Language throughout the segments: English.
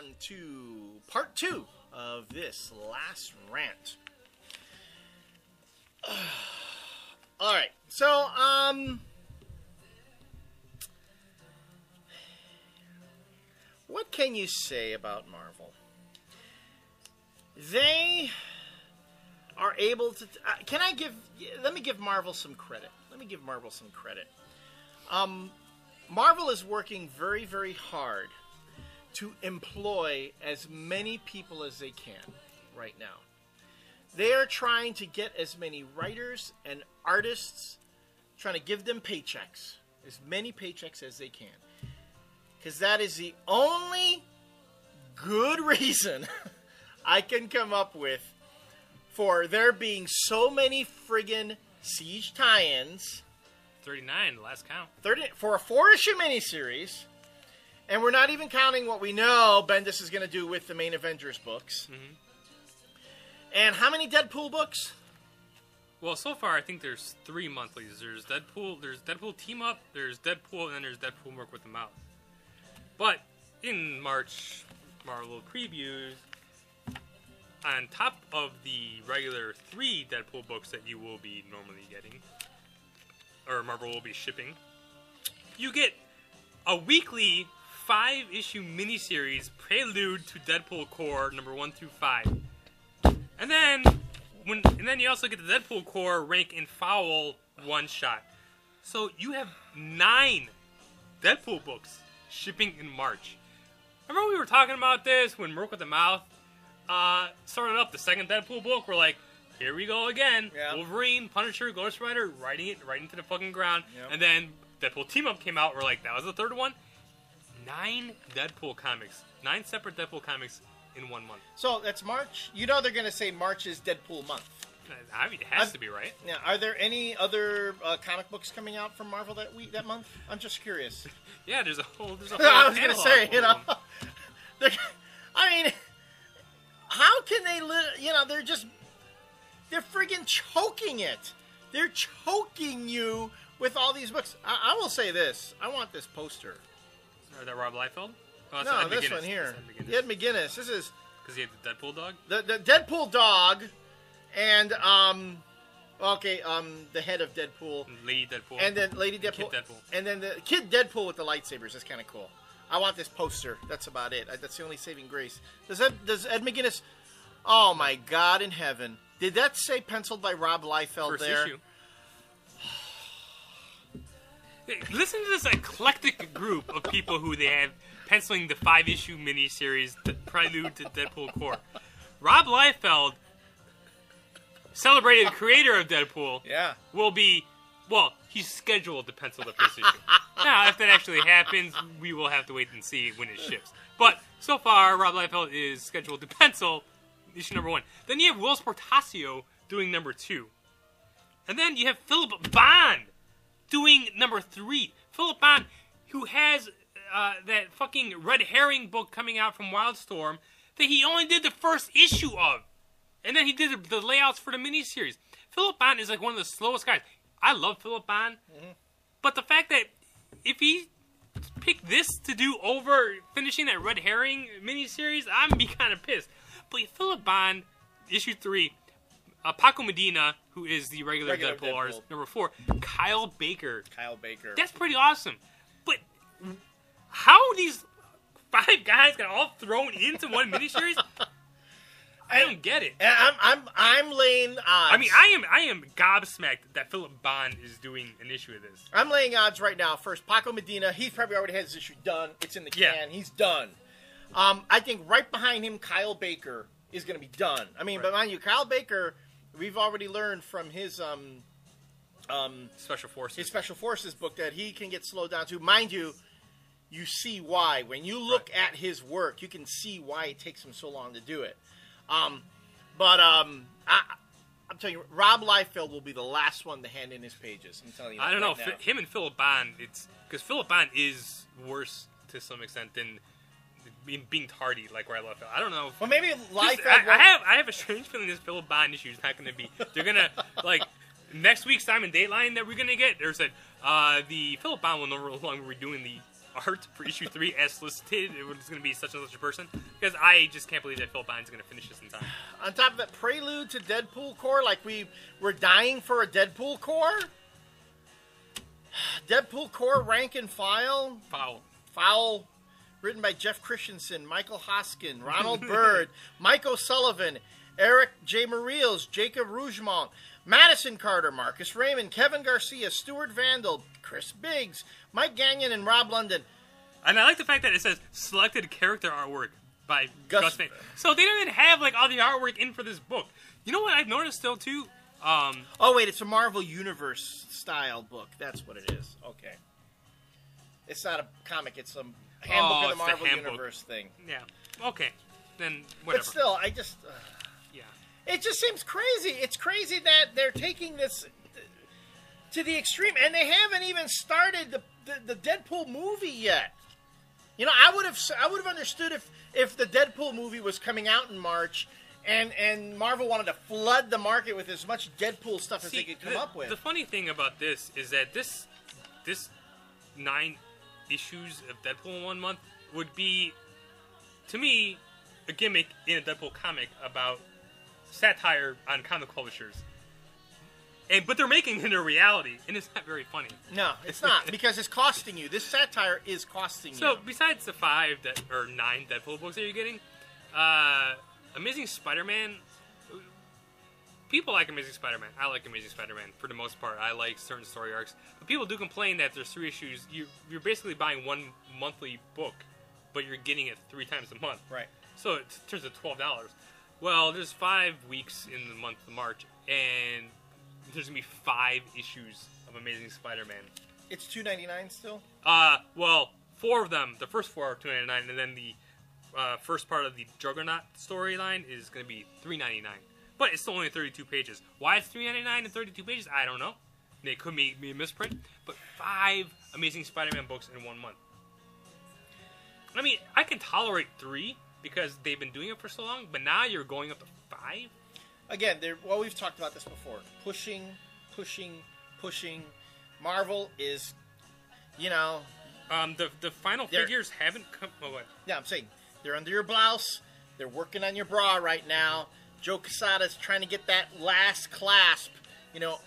on to part 2 of this last rant. All right, so what can you say about Marvel? They are able to. Let me give Marvel some credit. Marvel is working very, very hard to employ as many people as they can right now. They are trying to get as many writers and artists, trying to give them paychecks, as many paychecks as they can. Because that is the only good reason I can come up with for there being so many friggin' Siege tie-ins. 39, last count. 30 for a 4-issue miniseries. And we're not even counting what we know Bendis is going to do with the main Avengers books. Mm-hmm. And how many Deadpool books? Well, so far I think there's 3 monthlies. There's Deadpool Team Up, there's Deadpool, and then there's Deadpool Work with the Mouth. But in March, Marvel previews, on top of the regular 3 Deadpool books that you will be normally getting, or Marvel will be shipping, you get a weekly 5-issue miniseries prelude to Deadpool Core number 1 through 5. And then you also get the Deadpool Core Rank and Foul one-shot. So you have 9 Deadpool books shipping in March. Remember we were talking about this when Work with the Mouth started up the second Deadpool book? We're like, here we go again. Yep. Wolverine, Punisher, Ghost Rider, writing it right into the fucking ground. Yep. And then Deadpool Team Up came out. We're like, that was the third one. 9 Deadpool comics. 9 separate Deadpool comics in 1 month. So that's March. You know they're going to say March is Deadpool month. I mean, it has to be, right? Yeah. Are there any other comic books coming out from Marvel that month? I'm just curious. Yeah, there's a whole. I was going to say, I mean, how can they? They're friggin' choking it. They're choking you with all these books. I will say this. I want this poster. Is that Rob Liefeld? Oh, no, this one here. Ed McGuinness. This is because he had the Deadpool dog. The Deadpool dog, and the head of Deadpool, Lady Deadpool, and then Lady Deadpool, Kid Deadpool, and then the Kid Deadpool with the lightsabers. That's kind of cool. I want this poster. That's about it. That's the only saving grace. Does Ed McGuinness? Oh my God in heaven! Did that say penciled by Rob Liefeld First there? Issue. Listen to this eclectic group of people who they have penciling the 5-issue miniseries, the prelude to Deadpool Core. Rob Liefeld, celebrated creator of Deadpool, will be, well, he's scheduled to pencil the first issue. Now, if that actually happens, we will have to wait and see when it ships. But so far, Rob Liefeld is scheduled to pencil issue number 1. Then you have Will Portacio doing number 2. And then you have Philip Bond doing number 3. Philip Bond, who has that fucking Red Herring book coming out from Wildstorm that he only did the first issue of. And then he did the layouts for the miniseries. Philip Bond is like one of the slowest guys. I love Philip Bond. Mm-hmm. But the fact that if he picked this to do over finishing that Red Herring miniseries, I'm going to be kind of pissed. But Philip Bond, issue 3, Paco Medina, who is the regular Deadpool artist, number 4, Kyle Baker. That's pretty awesome. But how these 5 guys got all thrown into one miniseries? I don't get it. I'm laying odds. I mean, I am gobsmacked that Philip Bond is doing an issue of this. I'm laying odds right now. First, Paco Medina. He's probably already had his issue done. It's in the can. He's done. I think right behind him, Kyle Baker is going to be done. I mean, but mind you, Kyle Baker, we've already learned from his Special Forces book that he can get slowed down too. Mind you, you see why. When you look at his work, you can see why it takes him so long to do it. I'm telling you, Rob Liefeld will be the last one to hand in his pages. I'm telling you that I don't know. now. Him and Philip Bond, it's because Philip Bond is worse to some extent than being tardy like Rob Liefeld. I don't know. Well, maybe Liefeld. I have a strange feeling this Philip Bond issue is not going to be. They're going to like next week's Simon Dateline that we're going to get. There's the Philip Bond will no longer be doing the art for issue 3 as solicited. It was going to be such and such a person. Because I just can't believe that Phil Bine's going to finish this in time. On top of that, prelude to Deadpool Corps, like we're dying for a Deadpool Corps. Deadpool Corps rank and file. Foul. Written by Jeff Christensen, Michael Hoskin, Ronald Bird, Mike O'Sullivan, Eric J. Mariels, Jacob Rougemont, Madison Carter, Marcus Raymond, Kevin Garcia, Stuart Vandal, Chris Biggs, Mike Gagnon, and Rob London. And I like the fact that it says selected character artwork by Gus Van. So they don't even have like all the artwork in for this book. You know what I've noticed still too? Oh wait, it's a Marvel Universe style book. That's what it is. Okay. It's not a comic. It's a handbook of the Marvel Universe thing. Yeah. Okay. Then whatever. But still, I just. Yeah. It just seems crazy. It's crazy that they're taking this to the extreme, and they haven't even started the Deadpool movie yet. You know, I would have understood if the Deadpool movie was coming out in March, and Marvel wanted to flood the market with as much Deadpool stuff as they could come up with. The funny thing about this is that this 9 issues of Deadpool in 1 month would be, to me, a gimmick in a Deadpool comic about satire on comic publishers. But they're making it a reality, and it's not very funny. No, it's not, because it's costing you. This satire is costing you. So, besides the 9 Deadpool books that you're getting, Amazing Spider-Man, people like Amazing Spider-Man. I like Amazing Spider-Man for the most part. I like certain story arcs. But people do complain that there's 3 issues. You're basically buying 1 monthly book, but you're getting it 3 times a month. Right. So it turns to $12. Well, there's 5 weeks in the month of March, and there's going to be 5 issues of Amazing Spider-Man. It's $2.99 still? Well, 4 of them. The first 4 are $2.99, and then the first part of the Juggernaut storyline is going to be $3.99. But it's still only 32 pages. Why it's $3.99 and 32 pages, I don't know. It could be a misprint. But 5 Amazing Spider-Man books in 1 month. I mean, I can tolerate 3 because they've been doing it for so long, but now you're going up to 5? Again, we've talked about this before. Pushing. Marvel is, the final figures haven't come. Oh, what? Yeah, I'm saying they're under your blouse. They're working on your bra right now. Joe Quesada's trying to get that last clasp,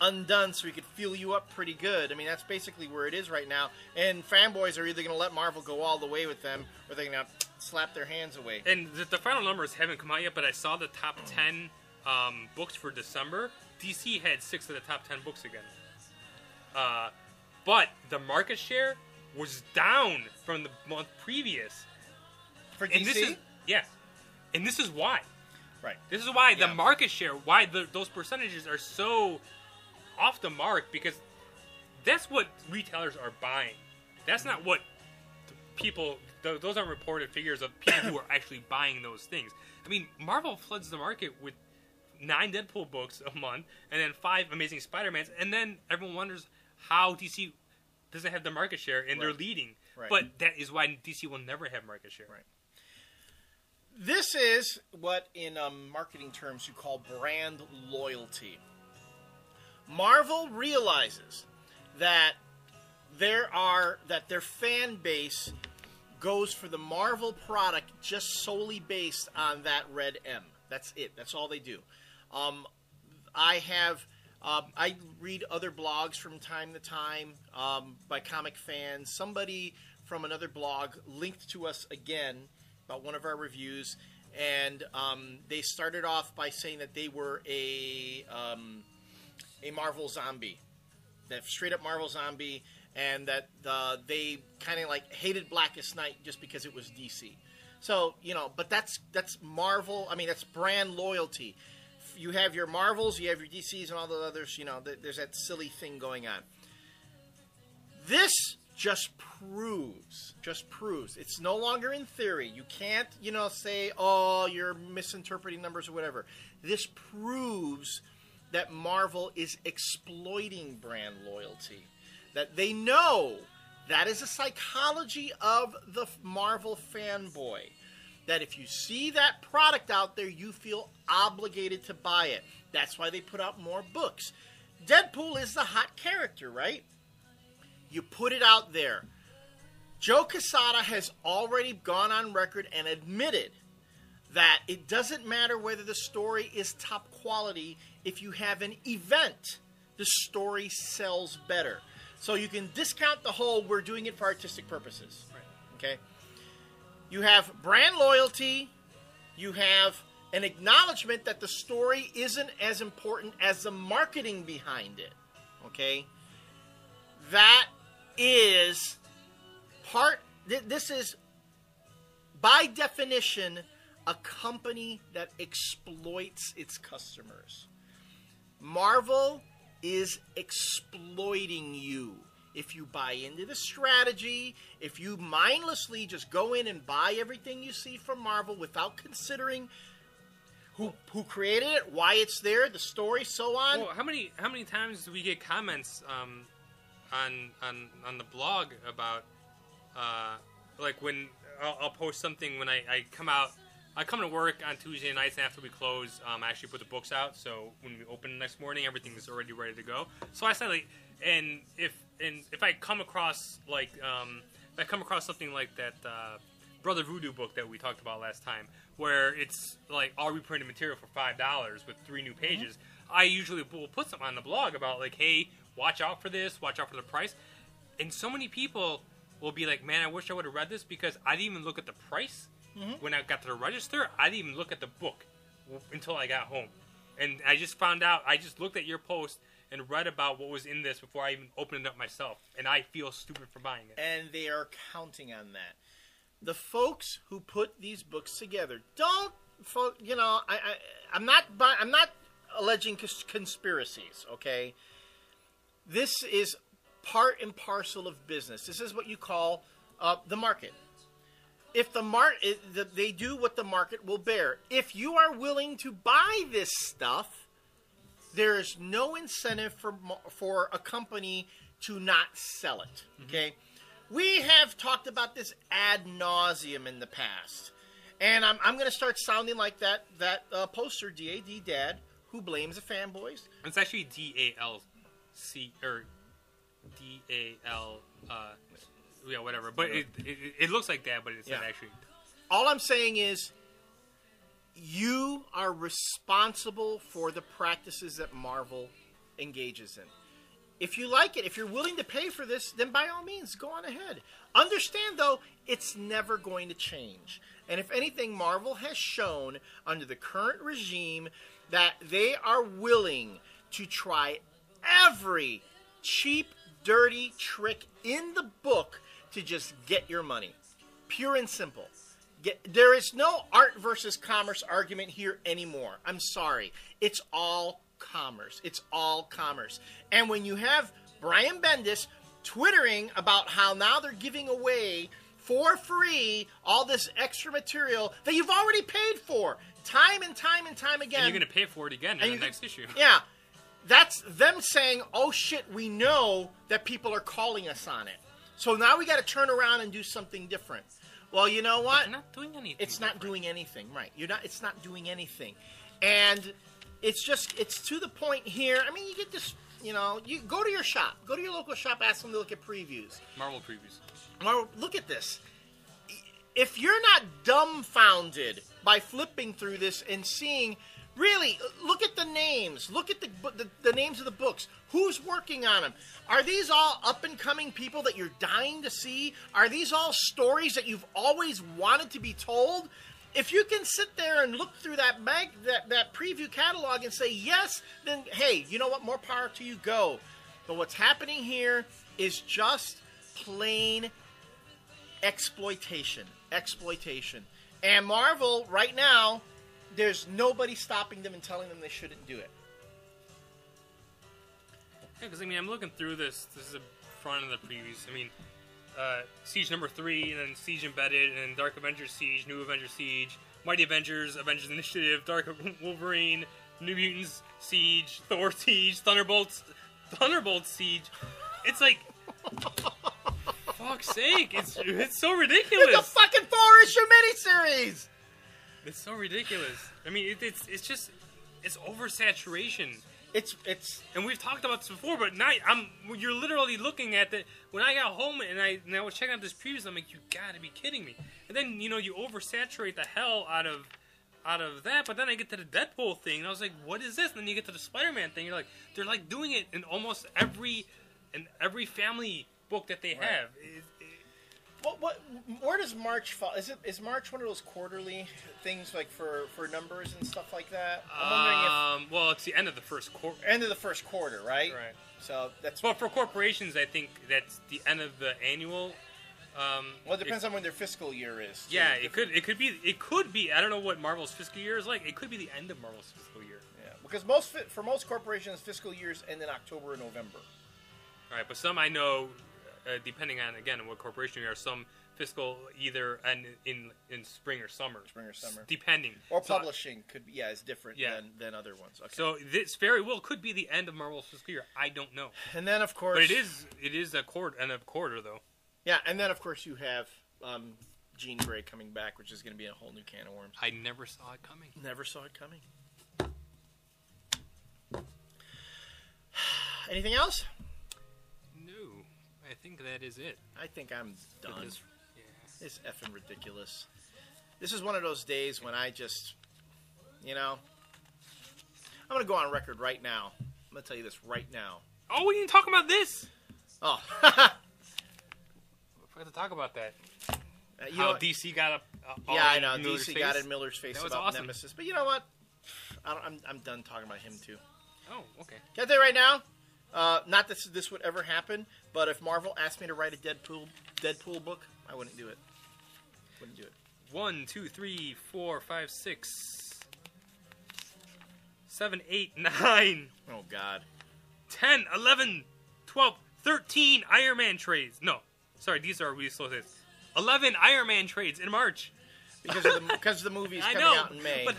undone so he could feel you up pretty good. I mean, that's basically where it is right now. And fanboys are either going to let Marvel go all the way with them, or they're going to slap their hands away. And the final numbers haven't come out yet, but I saw the top 10 books for December. DC had 6 of the top 10 books again. But the market share was down from the month previous. For DC? And this is why. Right. This is why the market share, why those percentages are so off the mark, because that's what retailers are buying. That's not what people, those aren't reported figures of people who are actually buying those things. I mean, Marvel floods the market with 9 Deadpool books a month, and then 5 Amazing Spider-Mans, and then everyone wonders how DC doesn't have the market share, and they're leading. Right. But that is why DC will never have market share. Right. This is what, in marketing terms, you call brand loyalty. Marvel realizes that their fan base goes for the Marvel product just solely based on that red M. That's it. That's all they do. I read other blogs from time to time by comic fans. Somebody from another blog linked to us again about one of our reviews, and they started off by saying that they were a Marvel zombie, that straight up Marvel zombie, and that they kind of like hated Blackest Night just because it was DC. So, but that's Marvel. I mean, that's brand loyalty. You have your Marvels, you have your DCs, and all the others. There's that silly thing going on. This just proves. It's no longer in theory. You can't, say, oh, you're misinterpreting numbers or whatever. This proves that Marvel is exploiting brand loyalty. That they know that is a psychology of the Marvel fanboy. That if you see that product out there, you feel obligated to buy it. That's why they put out more books. Deadpool is the hot character, right? You put it out there. Joe Quesada has already gone on record and admitted that it doesn't matter whether the story is top quality. If you have an event, the story sells better. So you can discount the whole we're doing it for artistic purposes. Right. Okay? You have brand loyalty. You have an acknowledgement that the story isn't as important as the marketing behind it. Okay? That is this is, by definition, a company that exploits its customers. Marvel is exploiting you. If you buy into the strategy, if you mindlessly just go in and buy everything you see from Marvel without considering who created it, why it's there, the story, so on. Well, how many times do we get comments on the blog about like when I'll post something when I come out. I come to work on Tuesday nights, and after we close, I actually put the books out. So when we open the next morning, everything is already ready to go. So I said, like, and if I come across something like that Brother Voodoo book that we talked about last time, where it's like all reprinted material for $5 with 3 new pages, I usually will put something on the blog about like, hey, watch out for this, watch out for the price, and so many people will be like, man, I wish I would have read this because I didn't even look at the price. When I got to the register, I didn't even look at the book until I got home. And I just found out, I just looked at your post and read about what was in this before I even opened it up myself. And I feel stupid for buying it. And they are counting on that. The folks who put these books together, I'm not alleging conspiracies, okay? This is part and parcel of business. This is what you call the market. If they do what the market will bear. If you are willing to buy this stuff, there is no incentive for a company to not sell it. Okay, we have talked about this ad nauseum in the past, and I'm going to start sounding like that poster DAD Dad who blames the fanboys. It's actually DALC or DAL. Yeah, whatever. But it looks like that, but it's not actually. All I'm saying is you are responsible for the practices that Marvel engages in. If you like it, if you're willing to pay for this, then by all means, go on ahead. Understand, though, it's never going to change. And if anything, Marvel has shown under the current regime that they are willing to try every cheap, dirty trick in the book to just get your money. Pure and simple. There is no art versus commerce argument here anymore. I'm sorry. It's all commerce. It's all commerce. And when you have Brian Bendis twittering about how now they're giving away for free all this extra material that you've already paid for time and time and time again. And you're going to pay for it again in the next issue. Yeah. That's them saying, oh shit, we know that people are calling us on it. So now we got to turn around and do something different. Well, you know what? It's not doing anything. It's not doing anything, right? It's not doing anything, and it's to the point here. I mean, you get this. You go to your shop, go to your local shop, ask them to look at previews. Marvel previews. Marvel, look at this. If you're not dumbfounded by flipping through this and seeing. Really, look at the names. Look at the names of the books. Who's working on them? Are these all up-and-coming people that you're dying to see? Are these all stories that you've always wanted to be told? If you can sit there and look through that preview catalog and say yes, then, hey, you know what? More power to you. Go. But what's happening here is just plain exploitation. Exploitation. And Marvel, right now... There's nobody stopping them and telling them they shouldn't do it. Yeah, because, I'm looking through this. This is the front of the previews. Siege number 3, and then Siege Embedded, and Dark Avengers Siege, New Avengers Siege, Mighty Avengers, Avengers Initiative, Dark Wolverine, New Mutants Siege, Thor Siege, Thunderbolts Siege. It's like... fuck's sake. It's so ridiculous. It's a fucking 4-issue miniseries! It's so ridiculous. It's just oversaturation. It's and we've talked about this before, but now you're literally looking at the when I got home and I was checking out this previews. I'm like, you gotta be kidding me! And then you oversaturate the hell out of that. But then I get to the Deadpool thing, and I was like, what is this? And then you get to the Spider-Man thing. You're like, they're like doing it in almost every family book that they have. Where does March fall? Is March one of those quarterly things like for numbers and stuff like that? I'm wondering well, it's the end of the first quarter. End of the first quarter, right? Right. So that's. Well, for corporations, I think that's the end of the annual. Well, it depends on when their fiscal year is. Too. Yeah, it could be. I don't know what Marvel's fiscal year is like. It could be the end of Marvel's fiscal year. Yeah, because for most corporations, fiscal years end in October or November. All right, but some I know. Depending on again what corporation you are, some fiscal either in spring or summer. Depending. Or publishing could be is different than other ones. Okay. So this very well could be the end of Marvel's fiscal year. I don't know. And then of course, but it is a end of quarter though. Yeah, and then of course you have Jean Grey coming back, which is going to be a whole new can of worms. I never saw it coming. Never saw it coming. Anything else? I think that is it. I think I'm done. It's effing ridiculous. This is one of those days when I just, I'm going to go on record right now. I'm going to tell you this right now. Oh, we didn't talk about this. Oh. We forgot to talk about that. How DC got up. I know. DC got in Miller's face about awesome. Nemesis. But you know what? I'm done talking about him, too. Oh, okay. Can I tell you right now? Not that this would ever happen, but if Marvel asked me to write a Deadpool book, I wouldn't do it. Wouldn't do it. 1, 2, 3, 4, 5, 6, 7, 8, 9. Oh, God. 10, 11, 12, 13 Iron Man trades. No. Sorry, these are really slow days. 11 Iron Man trades in March. Because the movie's coming out in May. But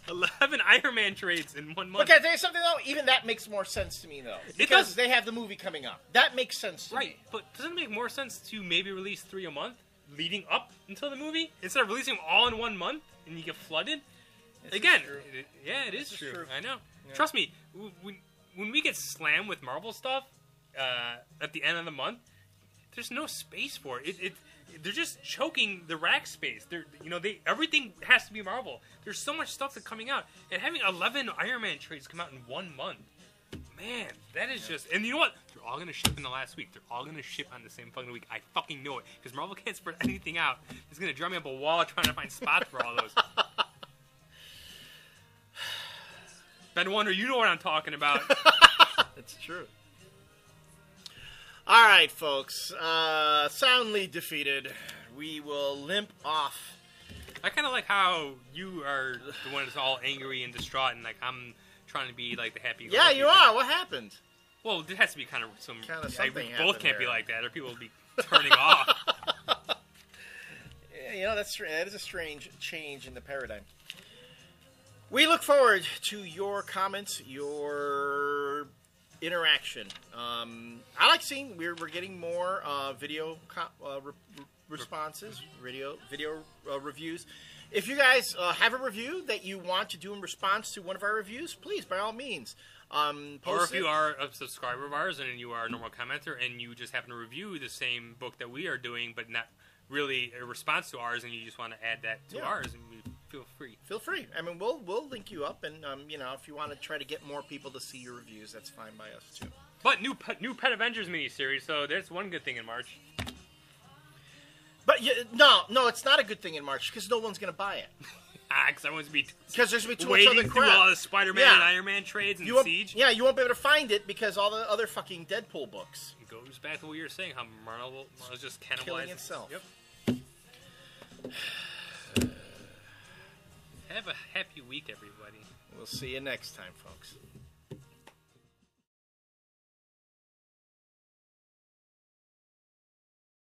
11 Iron Man trades in 1 month. But can I tell you something, though? Even that makes more sense to me, though. Because they have the movie coming up. That makes sense to me. Right, but doesn't it make more sense to maybe release 3 a month leading up until the movie? Instead of releasing them all in 1 month and you get flooded? Again, it is true. I know. Yeah. Trust me, when we get slammed with Marvel stuff at the end of the month, there's no space for it. They're just choking the rack space. Everything has to be Marvel. There's so much stuff that's coming out, and having 11 Iron Man trades come out in 1 month, man, that is just. And you know what? They're all gonna ship in the last week. They're all gonna ship on the same fucking week. I fucking know it because Marvel can't spread anything out. It's gonna drive me up a wall trying to find spots for all those. Ben Wonder, you know what I'm talking about. That's true. All right, folks. Soundly defeated. We will limp off. I kind of like how you are the one that's all angry and distraught, and like I'm trying to be like the happy. Yeah, you are. What happened? Well, there has to be kind of something. We both can't be like that, or people will be turning off. Yeah, that is a strange change in the paradigm. We look forward to your comments, your interaction. I like seeing we're getting more video responses, video reviews. If you guys have a review that you want to do in response to one of our reviews, please, by all means, post or if you are a subscriber of ours and you are a normal commenter and you just happen to review the same book that we are doing, but not really a response to ours, and you just want to add that to ours, and we feel free. Feel free. I mean, we'll link you up, and if you want to try to get more people to see your reviews, that's fine by us too. But new Pet Avengers miniseries, so there's one good thing in March. But no, it's not a good thing in March because no one's going to buy it. Because there's going to be too much other crap. Through all the Spider-Man and Iron Man trades and Siege. Yeah, you won't be able to find it because all the other fucking Deadpool books. It goes back to what you were saying, how Marvel's just cannibalizing killing itself. Yep. Have a happy week, everybody. We'll see you next time, folks.